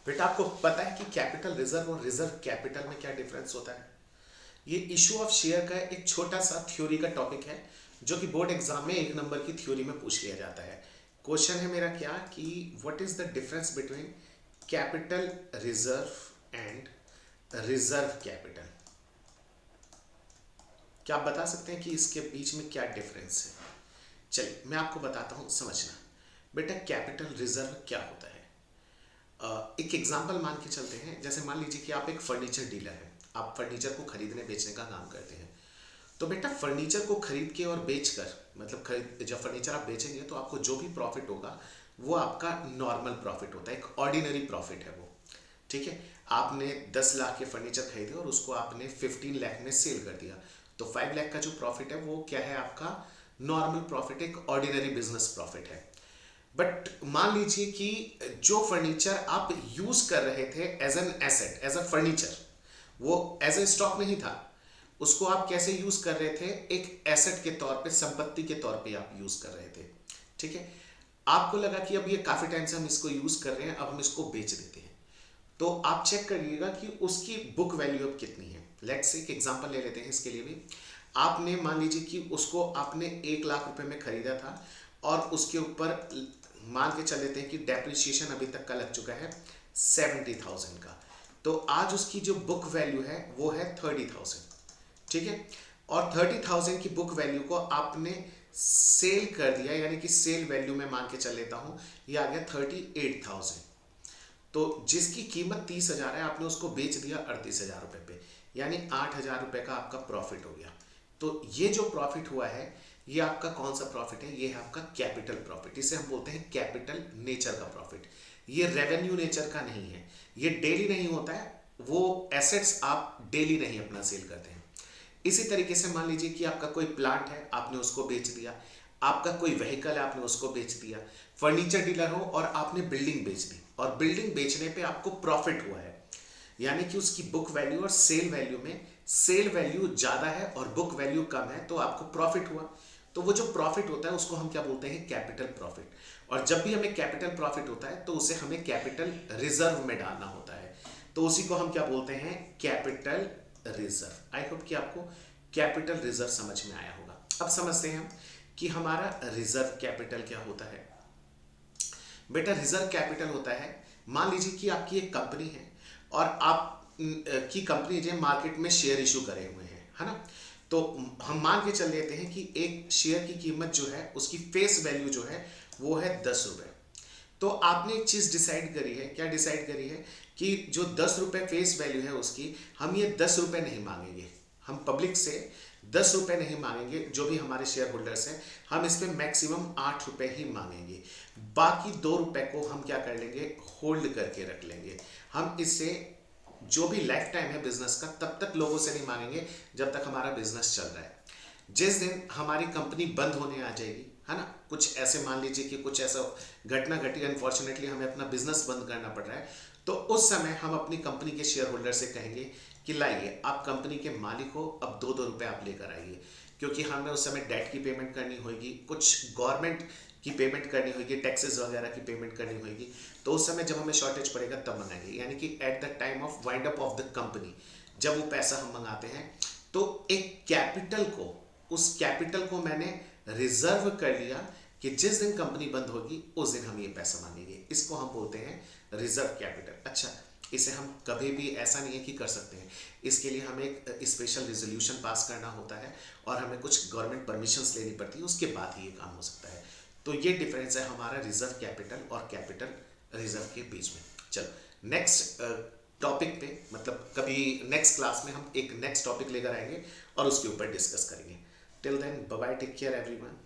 बेटा आपको पता है कि कैपिटल रिजर्व और रिजर्व कैपिटल में क्या डिफरेंस होता है? ये इशू ऑफ शेयर का एक छोटा सा थ्योरी का टॉपिक है जो कि बोर्ड एग्जाम में 1 नंबर की थ्योरी में पूछ लिया जाता है। क्वेश्चन है मेरा क्या कि what is the difference between capital reserve and reserve capital. क्या आप बता सकते हैं कि इसके बीच में क्या डिफरेंस है? चलिए मैं आपको बताता हूं, समझना। बेटा कैपिटल रिजर्व क्या होता है? एक एग्जाम्पल मान के चलते हैं। जैसे मान लीजिए कि आप एक फर्नीचर डीलर हैं, आप फर्नीचर को खरीदने बेचने का काम करते हैं। तो बेटा फर्नीचर को खरीद के और बेचकर, मतलब खरीद जब फर्नीचर आप बेचेंगे तो आपको जो भी प्रॉफिट होगा वो आपका नॉर्मल प्रॉफिट होता है, एक ऑर्डिनरी प्रॉफिट है वो। ठीक है, आपने 10 लाख के फर्नीचर खरीदे और उसको आपने 15 लाख में सेल कर दिया, तो 5 लाख का जो प्रॉफिट है वो क्या है? आपका नॉर्मल प्रॉफिट, एक ऑर्डिनरी बिजनेस प्रॉफिट है। बट मान लीजिए कि जो फर्नीचर आप यूज कर रहे थे as an asset, as a furniture, वो एज ए स्टॉक नहीं था। उसको आप कैसे यूज कर रहे थे? एक एसेट के तौर पे, संपत्ति के तौर पे आप यूज कर रहे थे। ठीक है, आपको लगा कि अब ये काफी टाइम से हम इसको यूज कर रहे हैं, अब हम इसको बेच देते हैं। तो आप चेक करिएगा कि उसकी बुक वैल्यू अब कितनी है। लेट्स से एक एग्जांपल ले लेते हैं इसके लिए भी। आपने मान लीजिए कि उसको आपने 1 लाख रुपए में खरीदा था और उसके ऊपर मान के चल लेते हैं कि डेप्रिसिएशन अभी तक का लग चुका है 70,000 का। तो आज उसकी जो बुक वैल्यू है वो है 30,000। ठीक है, और 30,000 की बुक वैल्यू को आपने सेल कर दिया, यानी कि सेल वैल्यू में मान के चल लेता हूं, ये आ गया 38,000। तो जिसकी कीमत 30,000 है, आपने उसको बेच दिया 38,000 रुपए पे, यानी 8,000 रुपए का आपका प्रॉफिट हो गया। तो ये जो प्रॉफिट हुआ है, ये आपका कौन सा प्रॉफिट है? ये है आपका कैपिटल प्रॉफिट। इसे हम बोलते हैं कैपिटल नेचर का प्रॉफिट। ये रेवेन्यू नेचर का नहीं है, ये डेली नहीं होता है, वो एसेट्स आप डेली नहीं अपना सेल करते हैं। इसी तरीके से मान लीजिए कि आपका कोई प्लांट है, आपने उसको बेच दिया। आपका कोई व्हीकल है, आपने उसको बेच दिया। फर्नीचर डीलर हो और आपने बिल्डिंग बेच दी, और बिल्डिंग बेचने पे आपको प्रॉफिट हुआ है, यानी कि उसकी बुक वैल्यू और सेल वैल्यू में सेल वैल्यू ज्यादा है और बुक वैल्यू कम है, तो आपको प्रॉफिट हुआ। तो वो जो प्रॉफिट होता है उसको हम क्या बोलते हैं? Capital profit. और जब भी हमें कैपिटल प्रॉफिट होता है तो उसे हमें कैपिटल रिजर्व में डालना होता है, तो उसी को हम क्या बोलते हैं? Capital reserve. आई होप कि आपको कैपिटल रिजर्व समझ में आया होगा। अब समझते हैं हम कि हमारा रिजर्व कैपिटल क्या होता है। बेटा रिजर्व कैपिटल होता है, मान लीजिए कि आपकी एक कंपनी है और आप की कंपनी जो मार्केट में शेयर इशू करे हुए हैं, है ना? तो हम मान के चल लेते हैं कि एक शेयर की कीमत जो है, उसकी फेस वैल्यू जो है वो है 10 रुपए। तो आपने एक चीज डिसाइड करी है। क्या डिसाइड करी है? कि जो 10 रुपए फेस वैल्यू है उसकी, हम ये 10 रुपए नहीं मांगेंगे, हम पब्लिक से 10 रुपए नहीं मांगेंगे। जो भी हमारे शेयर होल्डर्स हैं, हम इस पे मैक्सिमम 8 रुपए ही मांगेंगे। बाकी 2 रुपए को हम क्या कर लेंगे? होल्ड करके रख लेंगे। हम इससे जो भी लाइफ टाइम है बिजनेस का, तब तक लोगों से नहीं मांगेंगे जब तक हमारा बिजनेस चल रहा है। जिस दिन हमारी कंपनी बंद होने आ जाएगी, है ना, कुछ ऐसे मान लीजिए कि कुछ ऐसा घटना घटी, अनफॉर्चुनेटली हमें अपना बिजनेस बंद करना पड़ रहा है, तो उस समय हम अपनी कंपनी के शेयर होल्डर से कहेंगे कि लाइए, आप कंपनी के मालिक हो, अब 2-2 रुपए आप लेकर आइए। क्योंकि हमें उस समय डेट की पेमेंट करनी होगी, कुछ गवर्नमेंट की पेमेंट करनी होगी, टैक्सेस वगैरह की पेमेंट करनी होगी। तो उस समय जब हमें शॉर्टेज पड़ेगा तब मंगाएंगे, यानी कि at the time of wind up of the company, जब वो पैसा हम मंगाते हैं। तो एक कैपिटल को, उस कैपिटल को मैंने रिजर्व कर लिया कि जिस दिन कंपनी बंद होगी उस दिन हम ये पैसा मांगेंगे। इसको हम बोलते हैं रिजर्व कैपिटल। अच्छा, इसे हम कभी भी ऐसा नहीं है कि कर सकते हैं, इसके लिए हमें एक स्पेशल रेजोल्यूशन पास करना होता है और हमें कुछ गवर्नमेंट परमिशंस लेनी पड़ती है, उसके बाद ही ये काम हो सकता है। तो ये डिफरेंस है हमारा रिजर्व कैपिटल और कैपिटल रिजर्व के बीच में। चलो नेक्स्ट टॉपिक पे, मतलब कभी नेक्स्ट क्लास में हम एक नेक्स्ट टॉपिक लेकर आएंगे और उसके ऊपर डिस्कस करेंगे। Till then bye bye, take care everyone.